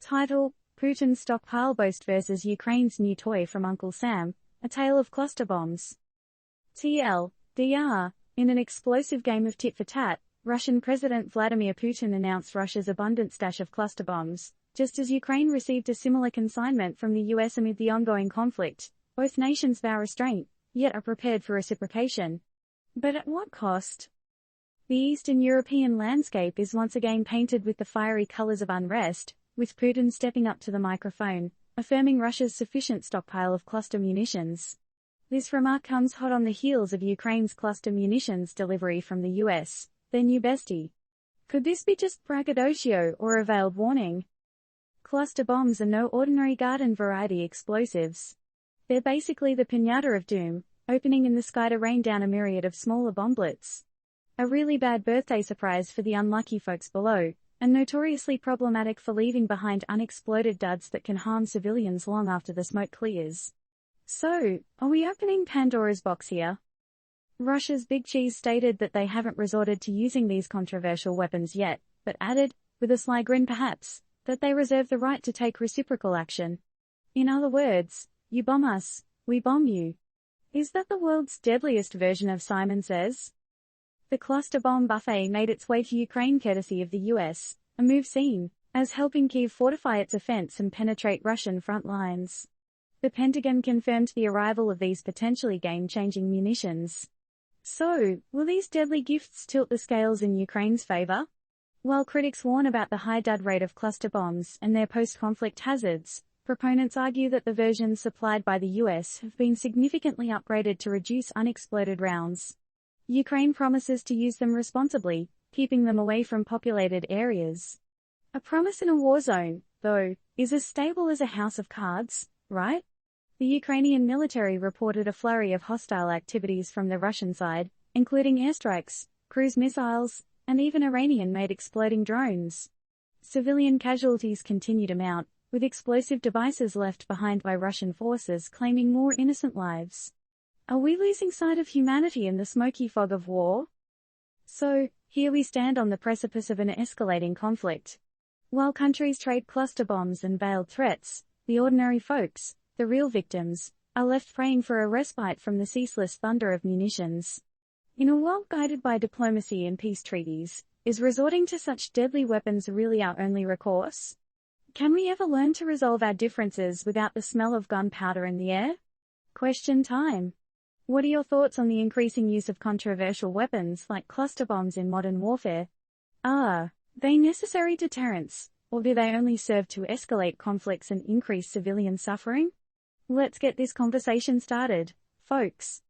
Title: Putin's Stockpile Boast vs. Ukraine's New Toy from Uncle Sam, A Tale of Cluster Bombs. TLDR, in an explosive game of tit-for-tat, Russian President Vladimir Putin announced Russia's abundant stash of cluster bombs, just as Ukraine received a similar consignment from the US amid the ongoing conflict. Both nations vow restraint, yet are prepared for reciprocation. But at what cost? The Eastern European landscape is once again painted with the fiery colors of unrest, with Putin stepping up to the microphone, affirming Russia's sufficient stockpile of cluster munitions. This remark comes hot on the heels of Ukraine's cluster munitions delivery from the US, their new bestie. Could this be just braggadocio or a veiled warning? Cluster bombs are no ordinary garden variety explosives. They're basically the piñata of doom, opening in the sky to rain down a myriad of smaller bomblets. A really bad birthday surprise for the unlucky folks below, and notoriously problematic for leaving behind unexploded duds that can harm civilians long after the smoke clears. So, are we opening Pandora's box here? Russia's Big Cheese stated that they haven't resorted to using these controversial weapons yet, but added, with a sly grin perhaps, that they reserve the right to take reciprocal action. In other words, you bomb us, we bomb you. Is that the world's deadliest version of Simon Says? The cluster bomb buffet made its way to Ukraine courtesy of the US, a move seen as helping Kyiv fortify its offense and penetrate Russian front lines. The Pentagon confirmed the arrival of these potentially game-changing munitions. So, will these deadly gifts tilt the scales in Ukraine's favor? While critics warn about the high dud rate of cluster bombs and their post-conflict hazards, proponents argue that the versions supplied by the US have been significantly upgraded to reduce unexploded rounds. Ukraine promises to use them responsibly, keeping them away from populated areas. A promise in a war zone, though, is as stable as a house of cards, right? The Ukrainian military reported a flurry of hostile activities from the Russian side, including airstrikes, cruise missiles, and even Iranian-made exploding drones. Civilian casualties continue to mount, with explosive devices left behind by Russian forces claiming more innocent lives. Are we losing sight of humanity in the smoky fog of war? So, here we stand on the precipice of an escalating conflict. While countries trade cluster bombs and veiled threats, the ordinary folks, the real victims, are left praying for a respite from the ceaseless thunder of munitions. In a world guided by diplomacy and peace treaties, is resorting to such deadly weapons really our only recourse? Can we ever learn to resolve our differences without the smell of gunpowder in the air? Question time. What are your thoughts on the increasing use of controversial weapons like cluster bombs in modern warfare? Are they necessary deterrents, or do they only serve to escalate conflicts and increase civilian suffering? Let's get this conversation started, folks.